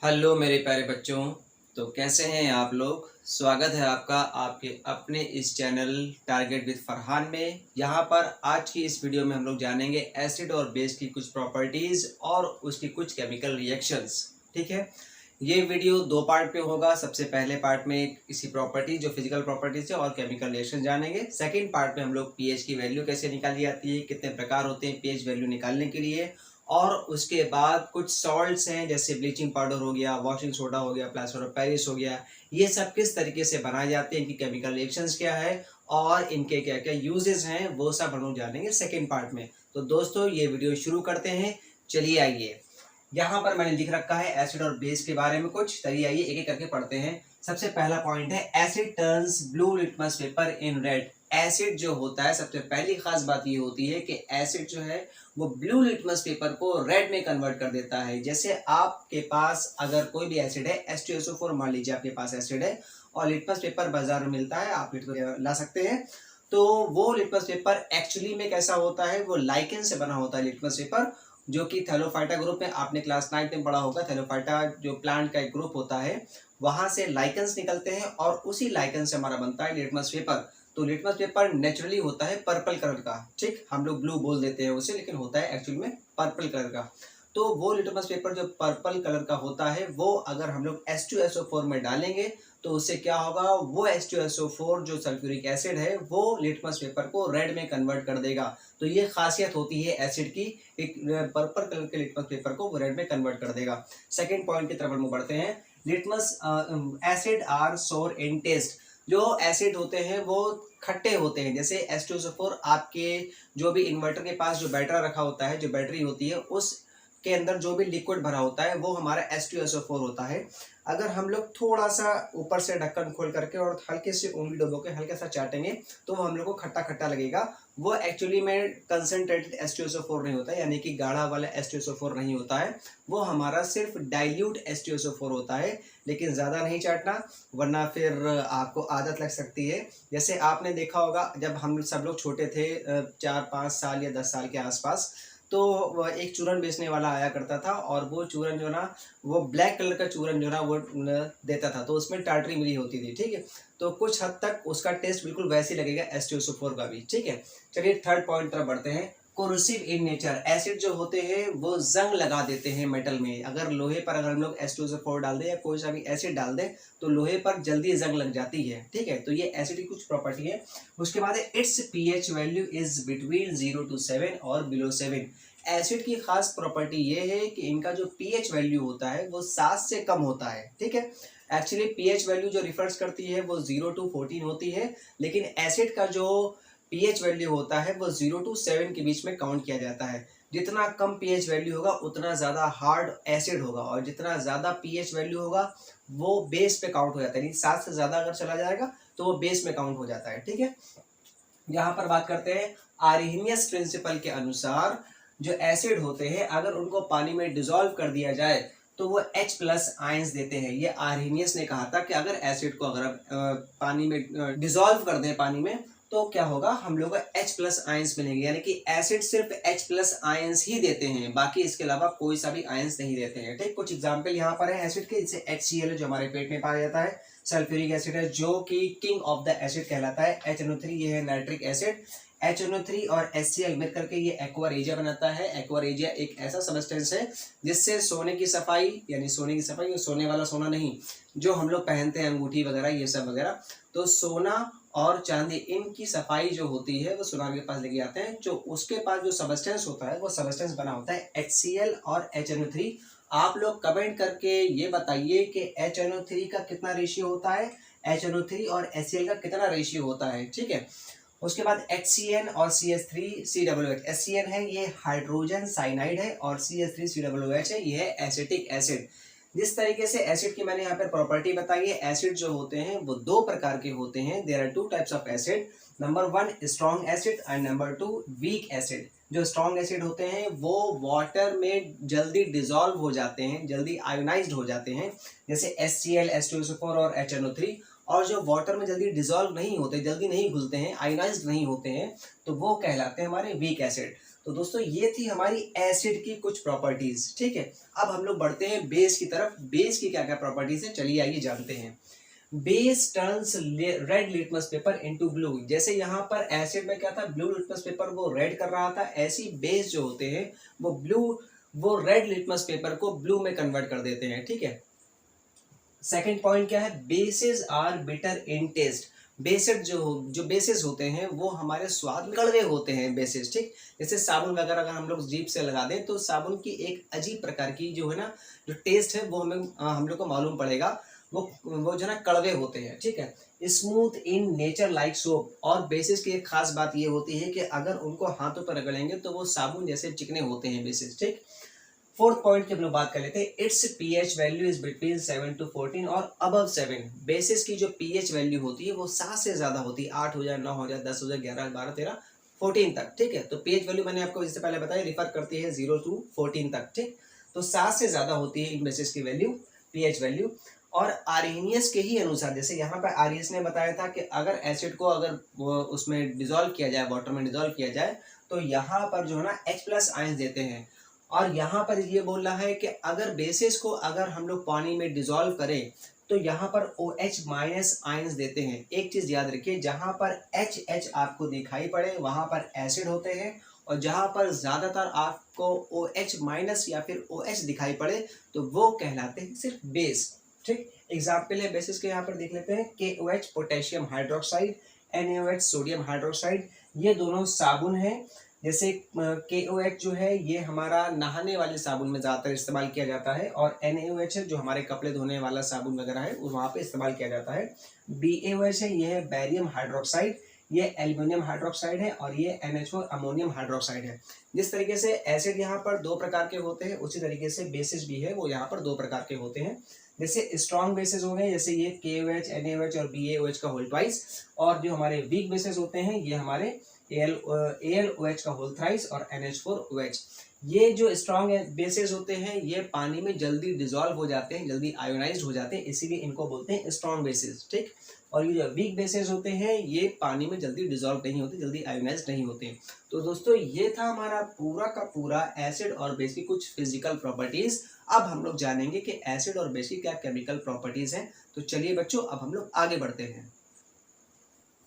Hello मेरे प्यारे बच्चों। तो कैसे हैं आप लोग। स्वागत है आपका आपके अपने इस चैनल टारगेट विद फरहान में। यहाँ पर आज की इस वीडियो में हम लोग जानेंगे एसिड और बेस की कुछ प्रॉपर्टीज़ और उसकी कुछ केमिकल रिएक्शंस। ठीक है, ये वीडियो दो पार्ट में होगा। सबसे पहले पार्ट में किसी प्रॉपर्टी जो फिजिकल प्रॉपर्टीज है और केमिकल रिएक्शन जानेंगे। सेकेंड पार्ट में हम लोग पीएच की वैल्यू कैसे निकाली जाती है, कितने प्रकार होते हैं पीएच वैल्यू निकालने के लिए, और उसके बाद कुछ सॉल्ट्स हैं जैसे ब्लीचिंग पाउडर हो गया, वॉशिंग सोडा हो गया, प्लास्टर ऑफ पेरिस हो गया। ये सब किस तरीके से बनाए जाते हैं, इनकी केमिकल रिएक्शंस क्या है और इनके क्या क्या यूजेस हैं, वो सब हम लोग जानेंगे सेकेंड पार्ट में। तो दोस्तों ये वीडियो शुरू करते हैं। चलिए आइए, यहाँ पर मैंने लिख रखा है एसिड और बेस के बारे में कुछ। चलिए आइए एक एक करके पढ़ते हैं। सबसे पहला पॉइंट है asset turns blue litmus paper in red. Acid जो होता है, सबसे पहली खास बात ये होती है कि एसिड जो है वो ब्लू लिटमस पेपर को रेड में कन्वर्ट कर देता है। जैसे आपके पास अगर कोई भी एसिड है H2SO4 मान लीजिए आपके पास एसिड है और लिटमस पेपर बाजार में मिलता है, आप लिटमस ला सकते हैं। तो वो लिटमस पेपर एक्चुअली में कैसा होता है, वो लाइकेन से बना होता है लिटमस पेपर, जो कि थैलोफाइटा ग्रुप में आपने क्लास 9 में पढ़ा होगा। थैलोफाइटा जो प्लांट का एक ग्रुप होता है, वहां से लाइकेंस निकलते हैं और उसी लाइकेन से हमारा बनता है लिटमस पेपर। तो लिटमस पेपर नेचुरली होता है पर्पल कलर का। ठीक, हम लोग ब्लू बोल देते हैं उसे, लेकिन होता है एक्चुअली में पर्पल कलर का। तो वो लिटमस पेपर जो पर्पल कलर का होता है, वो अगर हम लोग H2SO4 में डालेंगे तो उससे क्या होगा, वो H2SO4 जो सल्फ्यूरिक एसिड है वो लिटमस पेपर को रेड में कन्वर्ट कर देगा। तो ये खासियत होती है एसिड की, एक पर्पल कलर के लिटमस पेपर को वो रेड में कन्वर्ट कर देगा। सेकेंड पॉइंट की तरफ हम बढ़ते हैं। लिटमस एसिड आर सोर इन टेस्ट। जो एसिड होते हैं वो खट्टे होते हैं। जैसे H2SO4 आपके जो भी इन्वर्टर के पास जो बैटरा रखा होता है, जो बैटरी होती है, उस के अंदर जो भी लिक्विड भरा होता है वो हमारा H2SO4 होता है। अगर हम लोग थोड़ा सा ऊपर से ढक्कन खोल करके और हल्के से उंगली डुबो के हल्के सा चाटेंगे तो वो हम लोग को खट्टा खट्टा लगेगा। वो एक्चुअली में कंसनट्रेटेड H2SO4 नहीं होता है, यानी कि गाढ़ा वाला H2SO4 नहीं होता है। वो हमारा सिर्फ डाइल्यूट H2SO4 होता है। लेकिन ज़्यादा नहीं चाटना, वरना फिर आपको आदत लग सकती है। जैसे आपने देखा होगा जब हम सब लोग छोटे थे, 4-5 साल या 10 साल के आसपास, तो वह एक चूरन बेचने वाला आया करता था और वो चूरन जो ना, वो ब्लैक कलर का चूरन जो ना वो देता था, तो उसमें टाटरी मिली होती थी। ठीक है, तो कुछ हद तक उसका टेस्ट बिल्कुल वैसे ही लगेगा H2SO4 का भी। ठीक है, चलिए थर्ड पॉइंट तरफ बढ़ते हैं। Corrosive in nature. एसिड जो होते हैं वो जंग लगा देते हैं मेटल में। अगर लोहे पर अगर हम लोग H2SO4 डाल दें या कोई सा भी एसिड डाल दें तो लोहे पर जल्दी जंग लग जाती है। ठीक है, तो ये एसिड की कुछ प्रॉपर्टी है। उसके बाद है it's pH value is between 0 to 7 और बिलो 7। एसिड की खास प्रॉपर्टी ये है कि इनका जो पीएच वैल्यू होता है वो 7 से कम होता है। ठीक है, एक्चुअली पीएच वैल्यू जो रिफर्स करती है वो 0 to 14 होती है, लेकिन एसिड का जो पीएच वैल्यू होता है वो 0 to 7 के बीच में काउंट किया जाता है। जितना कम पीएच वैल्यू होगा उतना ज़्यादा हार्ड एसिड होगा, और जितना ज़्यादा पीएच वैल्यू होगा वो बेस पे काउंट हो जाता है। 7 से ज़्यादा अगर चला जाएगा तो वो बेस में काउंट हो जाता है। ठीक है, यहाँ पर बात करते हैं आर्हेनियस प्रिंसिपल के अनुसार। जो एसिड होते हैं अगर उनको पानी में डिसॉल्व कर दिया जाए तो वो H+ आयंस देते हैं। ये आर्हेनियस ने कहा था कि अगर एसिड को अगर आप पानी में डिसॉल्व कर दें पानी में तो क्या होगा, हम लोग को H+ आयंस मिलेंगे। यानी कि एसिड सिर्फ H+ आयंस ही देते हैं, बाकी इसके अलावा कोई सा भी आयंस नहीं देते हैं। ठीक, कुछ एग्जाम्पल यहाँ पर है एसिड के, जैसे HCl जो हमारे पेट में पाया जाता है, सल्फ्यूरिक एसिड है जो कि किंग ऑफ द एसिड कहलाता है। HNO3 ये है नाइट्रिक एसिड। HNO3 और HCl मिल करके ये एक्वा रेजिया बनाता है। एक्वा रेजिया एक ऐसा सबस्टेंस है जिससे सोने की सफाई, यानी सोने की सफाई, सोने वाला सोना नहीं, जो हम लोग पहनते हैं अंगूठी वगैरह ये सब वगैरह, तो सोना और चांदी इनकी सफाई जो होती है वो सुनार के पास लेके आते हैं। जो उसके पास जो सबस्टेंस होता है वो सबस्टेंस बना होता है HCl और HNO3। आप लोग कमेंट करके ये बताइए कि HNO3 का कितना रेशियो होता है, HNO3 और HCl का कितना रेशियो होता है। ठीक है, उसके बाद HCN और CH3COOH। HCN है ये हाइड्रोजन साइनाइड है और CH3COOH है ये है एसिटिक एसिड। जिस तरीके से एसिड की मैंने यहाँ पर प्रॉपर्टी बताई है, एसिड जो होते हैं वो दो प्रकार के होते हैं। There are two types of acid. Number 1 strong acid and number 2 weak acid. जो स्ट्रॉन्ग एसिड होते हैं वो वाटर में जल्दी डिजॉल्व हो जाते हैं, जल्दी आयोनाइज्ड हो जाते हैं, जैसे HCl, H2SO4 और HNO3। और जो वाटर में जल्दी डिजॉल्व नहीं होते, जल्दी नहीं घुलते हैं, आयोनाइज्ड नहीं होते हैं, तो वो कहलाते हैं हमारे वीक एसिड। तो दोस्तों ये थी हमारी एसिड की कुछ प्रॉपर्टीज। ठीक है, अब हम लोग बढ़ते हैं बेस की तरफ। बेस की क्या क्या प्रॉपर्टीज है, चलिए आइए जानते हैं। Base turns red litmus paper into blue. जैसे यहाँ पर एसिड में क्या था, ब्लू लिटमस पेपर वो रेड कर रहा था, ऐसी बेस जो होते हैं वो रेड लिटमस पेपर को ब्लू में कन्वर्ट कर देते हैं। ठीक है, सेकंड पॉइंट क्या है, bases are bitter in taste. Bases जो बेसेस होते हैं वो हमारे स्वाद में कड़वे होते हैं बेसेस। ठीक, जैसे साबुन वगैरह अगर हम लोग जीभ से लगा दें तो साबुन की एक अजीब प्रकार की जो है ना जो टेस्ट है वो हम लोग को मालूम पड़ेगा, वो जो है ना कड़वे होते हैं। ठीक है, smooth in nature like soap. और बेसिस की एक खास बात ये होती है कि अगर उनको हाथों पर रगड़ेंगे तो वो साबुन जैसे चिकने होते हैं बेसिस। ठीक, फोर्थ पॉइंट की हम लोग बात कर लेते हैं। It's pH value is between 7 to 14 और अबव 7। बेसिस की जो पीएच वैल्यू होती है वो 7 से ज्यादा होती है, 8 हो जाए, 9 हो जाए, 10 हो जाए, 11, 12, 13, 14 तक। ठीक है, तो पीएच वैल्यू मैंने आपको इससे पहले बताया रिफर करती है 0 to 14 तक। ठीक, तो 7 से ज्यादा होती है इन बेसिस की वैल्यू, पीएच वैल्यू। और आर्हेनियस के ही अनुसार, जैसे यहाँ पर आर्हेनियस ने बताया था कि अगर एसिड को अगर उसमें डिजोल्व किया जाए, वाटर में डिजोल्व किया जाए तो यहाँ पर जो है ना H+ आयंस देते हैं। और यहाँ पर ये बोल रहा है कि अगर बेसिस को अगर हम लोग पानी में डिजोल्व करें तो यहाँ पर OH- आयंस देते हैं। एक चीज याद रखिए, जहाँ पर HH आपको दिखाई पड़े वहां पर एसिड होते हैं, और जहाँ पर ज्यादातर आपको OH- या फिर OH दिखाई पड़े तो वो कहलाते हैं सिर्फ बेस। ठीक, एग्जाम्पल है बेसिस के यहाँ पर देख लेते हैं। KOH potassium hydroxide, NaOH sodium hydroxide, ये दोनों साबुन हैं। जैसे KOH जो है ये हमारा नहाने वाले साबुन में ज़्यादातर इस्तेमाल किया जाता है, और NaOH है जो हमारे कपड़े धोने वाला साबुन वगैरह है वहाँ पे इस्तेमाल किया जाता है। BaOH है, ये है बैरियम हाइड्रोक्साइड, ये एल्यूमिनियम हाइड्रोक्साइड है, और ये NH4 अमोनियम हाइड्रोक्साइड है। जिस तरीके से एसिड यहाँ पर 2 प्रकार के होते हैं, उसी तरीके से बेसिस भी है वो यहाँ पर 2 प्रकार के होते हैं। जैसे स्ट्रॉन्ग बेसिस हो गए, जैसे ये KOH, NaOH और BaOH का होल ट्वाइस, और जो हमारे वीक बेसिस होते हैं ये हमारे AlOH का होल थ्राइस और NH4OH। ये जो स्ट्रॉन्ग बेसिस होते हैं ये पानी में जल्दी डिजोल्व हो जाते हैं, जल्दी आयोनाइज्ड हो जाते हैं, इसीलिए इनको बोलते हैं स्ट्रॉन्ग बेसिस। ठीक, और ये जो वीक बेसिस होते हैं ये पानी में जल्दी डिजोल्व नहीं होते, जल्दी आयोनाइज्ड नहीं होते। तो दोस्तों ये था हमारा पूरा का पूरा एसिड और बेस की कुछ फिजिकल प्रॉपर्टीज। अब हम लोग जानेंगे कि एसिड और बेस की क्या केमिकल प्रॉपर्टीज हैं। तो चलिए बच्चों अब हम लोग आगे बढ़ते हैं।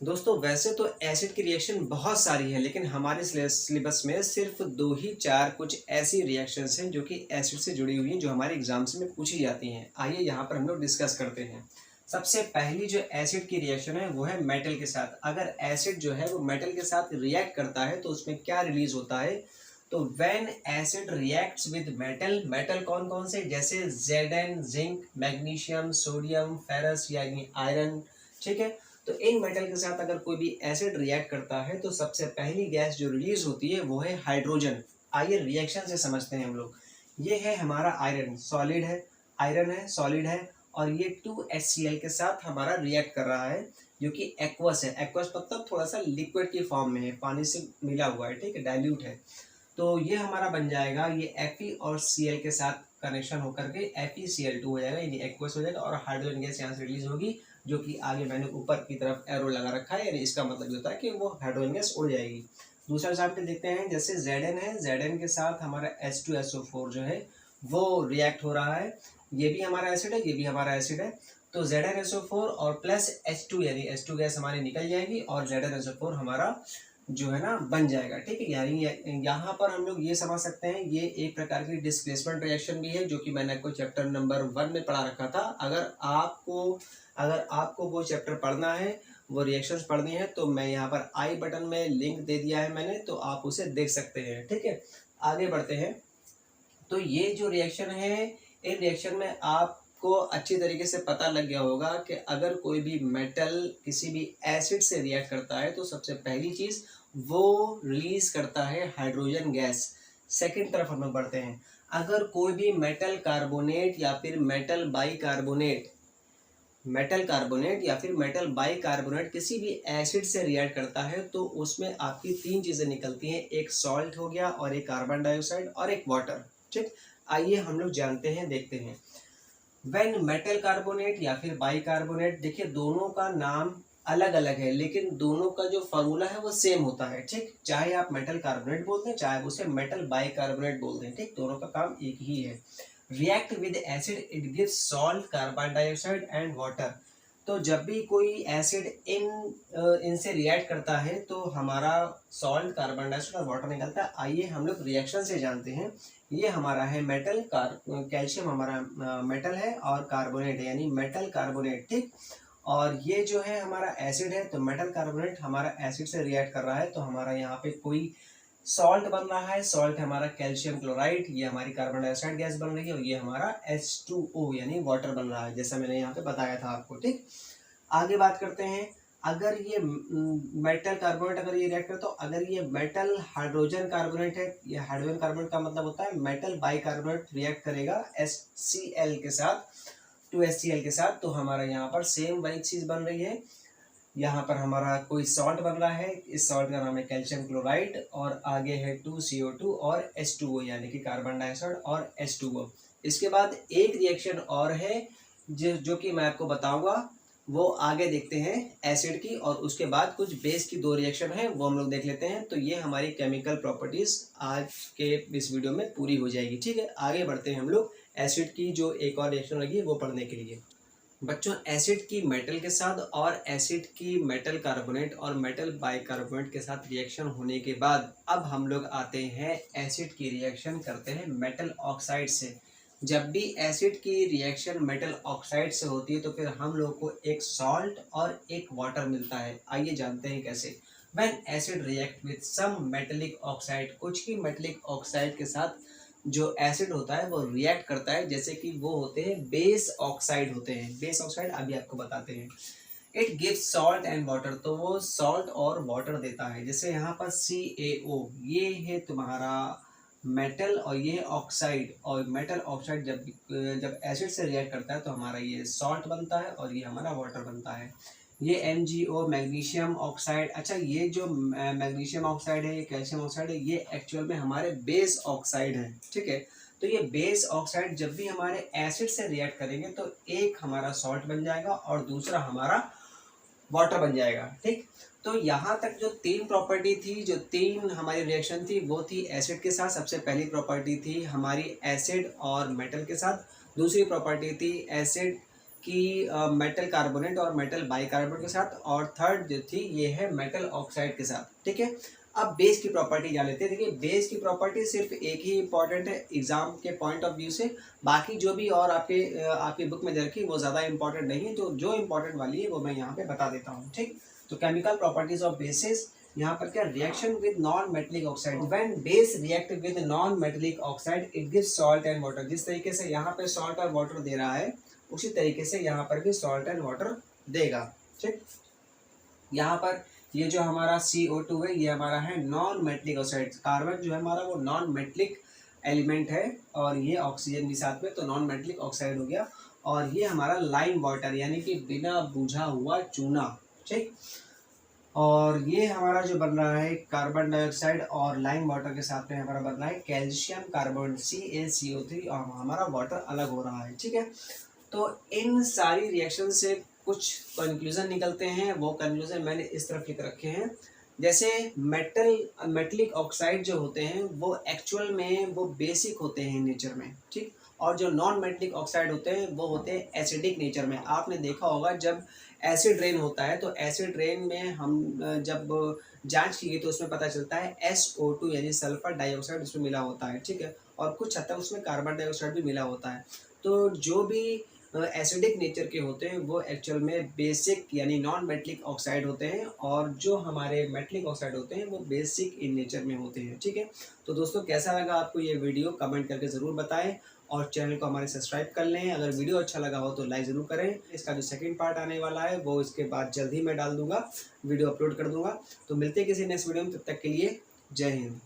दोस्तों वैसे तो एसिड की रिएक्शन बहुत सारी है, लेकिन हमारे सिलेबस में सिर्फ 2 ही 4 कुछ ऐसी रिएक्शंस हैं जो कि एसिड से जुड़ी हुई हैं, जो हमारे एग्जाम्स में पूछी जाती हैं। आइए यहाँ पर हम लोग डिस्कस करते हैं। सबसे पहली जो एसिड की रिएक्शन है वो है मेटल के साथ। अगर एसिड जो है वो मेटल के साथ रिएक्ट करता है तो उसमें क्या रिलीज होता है, तो when acid reacts with metal, metal कौन कौन से, जैसे Zn, zinc, magnesium, sodium, ferrous यानी आयरन। ठीक है, तो इन मेटल के साथ अगर कोई भी एसिड रिएक्ट करता है तो सबसे पहली गैस जो रिलीज होती है वो है हाइड्रोजन। आइए रिएक्शन से समझते हैं हम लोग। ये है हमारा आयरन, सॉलिड है, आयरन है, सॉलिड है, और ये 2HCl के साथ हमारा रिएक्ट कर रहा है, जो कि एक्वस है। एक्वस मतलब थोड़ा सा लिक्विड की फॉर्म में है, पानी से मिला हुआ है। ठीक है, डाइल्यूट है। तो ये हमारा बन जाएगा, ये Fe और Cl के साथ कनेक्शन होकर के FeCl2 हो जाएगा, यानी एक्वस हो जाएगा, और हाइड्रोजन गैस यहाँ से रिलीज होगी, जो कि आगे मैंने ऊपर की तरफ एरो लगा रखा है, यानी इसका मतलब ये होता है कि वो हाइड्रोजन गैस उड़ जाएगी। दूसरा एग्जाम्पल देखते हैं, जैसे Zn है, Zn के साथ हमारा H2SO4 जो है वो रिएक्ट हो रहा है। ये भी हमारा एसिड है, ये भी हमारा एसिड है। तो ZnSO4 और प्लस H2 यानी H2 गैस हमारी निकल जाएगी, और ZnSO4 हमारा जो है ना बन जाएगा। ठीक है, यानी यहाँ पर हम लोग ये समझ सकते हैं ये एक प्रकार की डिस्प्लेसमेंट रिएक्शन भी है, जो कि मैंने आपको चैप्टर नंबर 1 में पढ़ा रखा था। अगर आपको वो चैप्टर पढ़ना है, वो रिएक्शंस पढ़नी है, तो मैं यहाँ पर आई बटन में लिंक दे दिया है मैंने, तो आप उसे देख सकते हैं। ठीक है, आगे बढ़ते हैं। तो ये जो रिएक्शन है, इन रिएक्शन में आपको अच्छी तरीके से पता लग गया होगा कि अगर कोई भी मेटल किसी भी एसिड से रिएक्ट करता है तो सबसे पहली चीज वो रिलीज करता है हाइड्रोजन गैस। सेकंड तरफ हम लोग बढ़ते हैं। अगर कोई भी मेटल कार्बोनेट या फिर मेटल बाइकार्बोनेट किसी भी एसिड से रिएक्ट करता है तो उसमें आपकी 3 चीजें निकलती हैं, एक सॉल्ट हो गया, और एक कार्बन डाइऑक्साइड, और एक वाटर। ठीक, आइए हम लोग जानते हैं, देखते हैं। व्हेन मेटल कार्बोनेट या फिर बाइकार्बोनेट, देखिए दोनों का नाम अलग अलग है, लेकिन दोनों का जो फॉर्मूला है वो सेम होता है। ठीक, चाहे आप मेटल कार्बोनेट बोलते हैं, चाहे उसे मेटल बाइकार्बोनेट बोलते हैं, ठीक, दोनों का काम एक ही है। React with acid it gives salt, carbon dioxide and water. तो जब भी कोई एसिड इनसे रिएक्ट करता है तो हमारा सॉल्ट, कार्बन डाइऑक्साइड और वाटर निकलता है। आइए हम लोग रिएक्शन से जानते हैं। ये हमारा है मेटल, कैल्शियम हमारा मेटल है और कार्बोनेट है यानी मेटल कार्बोनेट। ठीक, और ये जो है हमारा एसिड है, तो मेटल कार्बोनेट हमारा एसिड से रिएक्ट कर रहा है, तो हमारा यहाँ पे कोई सॉल्ट बन रहा है। सॉल्ट है हमारा कैल्शियम क्लोराइड, ये हमारी कार्बन डाइऑक्साइड गैस बन रही है, और ये हमारा H2O यानी वाटर बन रहा है, जैसा मैंने यहाँ पे बताया था आपको। ठीक, आगे बात करते हैं। अगर ये मेटल कार्बोनेट अगर ये रिएक्ट करे, तो अगर ये मेटल हाइड्रोजन कार्बोनेट है, ये हाइड्रोजन कार्बोनेट का मतलब होता है मेटल बाइकार्बोनेट रिएक्ट करेगा HCl के साथ, 2HCl के साथ, तो हमारा यहाँ पर सेम वही चीज़ बन रही है। यहाँ पर हमारा कोई सॉल्ट बन रहा है, इस सॉल्ट का नाम है कैल्शियम क्लोराइड, और आगे है 2CO2 और H2O यानी कि कार्बन डाइऑक्साइड और H2O। इसके बाद एक रिएक्शन और है जो कि मैं आपको बताऊंगा, वो आगे देखते हैं एसिड की, और उसके बाद कुछ बेस की दो रिएक्शन है वो हम लोग देख लेते हैं। तो ये हमारी केमिकल प्रॉपर्टीज आज के इस वीडियो में पूरी हो जाएगी। ठीक है, आगे बढ़ते हैं हम लोग एसिड की जो एक और रिएक्शन लगी वो पढ़ने के लिए। बच्चों, एसिड की मेटल के साथ और एसिड की मेटल कार्बोनेट और मेटल बाइकार्बोनेट के साथ रिएक्शन होने के बाद अब हम लोग आते हैं एसिड की रिएक्शन करते हैं मेटल ऑक्साइड से। जब भी एसिड की रिएक्शन मेटल ऑक्साइड से होती है तो फिर हम लोग को एक सॉल्ट और एक वाटर मिलता है। आइए जानते हैं कैसे। When acid react with some metallic oxide, कुछ ही मेटेलिक ऑक्साइड के साथ जो एसिड होता है वो रिएक्ट करता है, जैसे कि वो होते हैं बेस ऑक्साइड होते हैं। बेस ऑक्साइड अभी आपको बताते हैं। It gives salt and water, तो वो सॉल्ट और वाटर देता है। जैसे यहाँ पर CaO, ये है तुम्हारा मेटल और ये ऑक्साइड, और मेटल ऑक्साइड जब एसिड से रिएक्ट करता है तो हमारा ये सॉल्ट बनता है और ये हमारा वाटर बनता है। ये MgO मैग्नीशियम ऑक्साइड, अच्छा ये जो मैग्नीशियम ऑक्साइड है, ये कैल्शियम ऑक्साइड है, ये एक्चुअल में हमारे बेस ऑक्साइड है। ठीक है, तो ये बेस ऑक्साइड जब भी हमारे एसिड से रिएक्ट करेंगे तो एक हमारा सॉल्ट बन जाएगा और दूसरा हमारा वाटर बन जाएगा। ठीक, तो यहाँ तक जो तीन प्रॉपर्टी थी, जो तीन हमारी रिएक्शन थी, वो थी एसिड के साथ। सबसे पहली प्रॉपर्टी थी हमारी एसिड और मेटल के साथ, दूसरी प्रॉपर्टी थी एसिड की मेटल कार्बोनेट और मेटल बाइकार्बोनेट के साथ, और थर्ड जो थी ये है मेटल ऑक्साइड के साथ। ठीक है, अब बेस की प्रॉपर्टी जान लेते हैं। देखिए, बेस की प्रॉपर्टी सिर्फ एक ही इंपॉर्टेंट है एग्जाम के पॉइंट ऑफ व्यू से, बाकी जो भी और आपकी बुक में दे रखी वो ज़्यादा इंपॉर्टेंट नहीं है। तो जो इंपॉर्टेंट वाली है वो मैं यहाँ पे बता देता हूँ। ठीक, तो केमिकल प्रॉपर्टीज ऑफ बेसिस, यहाँ पर क्या, reaction with non metallic oxide. When base react with non metallic oxide it gives salt and water. जिस तरीके से यहाँ पे सॉल्ट और वाटर दे रहा है उसी तरीके से यहाँ पर भी सॉल्ट एंड वाटर देगा। ठीक, यहाँ पर ये जो हमारा CO2 है ये हमारा है नॉन मेटेलिक ऑक्साइड। कार्बन जो है हमारा वो नॉन मेटेलिक एलिमेंट है, और ये ऑक्सीजन भी साथ में, तो नॉन मेटेलिक ऑक्साइड हो गया। और ये हमारा लाइम वाटर यानी कि बिना बुझा हुआ चूना। ठीक, और ये हमारा जो बन रहा है कार्बन डाइऑक्साइड और लाइम वाटर के साथ में हमारा बन रहा है कैल्शियम कार्बोनेट CaCO3, और हमारा वाटर अलग हो रहा है। ठीक है, तो इन सारी रिएक्शन से कुछ कंक्लूजन निकलते हैं, वो कंक्लूजन मैंने इस तरफ लिख रखे हैं। जैसे मेटलिक ऑक्साइड जो होते हैं वो एक्चुअल में वो बेसिक होते हैं नेचर में। ठीक, और जो नॉन मेटलिक ऑक्साइड होते हैं वो होते हैं एसिडिक नेचर में। आपने देखा होगा जब एसिड रेन होता है तो एसिड रेन में हम जब जांच की गई तो उसमें पता चलता है SO2 यानी सल्फर डाइऑक्साइड उसमें मिला होता है। ठीक है, और कुछ हद तक उसमें कार्बन डाइऑक्साइड भी मिला होता है। तो जो भी एसिडिक नेचर के होते हैं वो एक्चुअल में बेसिक यानी नॉन मेटलिक ऑक्साइड होते हैं, और जो हमारे मेटलिक ऑक्साइड होते हैं वो बेसिक इन नेचर में होते हैं। ठीक है, तो दोस्तों कैसा लगा आपको ये वीडियो, कमेंट करके ज़रूर बताएं, और चैनल को हमारे सब्सक्राइब कर लें। अगर वीडियो अच्छा लगा हो तो लाइक ज़रूर करें। इसका जो सेकंड पार्ट आने वाला है वो इसके बाद जल्द ही मैं डाल दूँगा, वीडियो अपलोड कर दूँगा। तो मिलते हैं किसी नेक्स्ट वीडियो में, तब तक के लिए जय हिंद।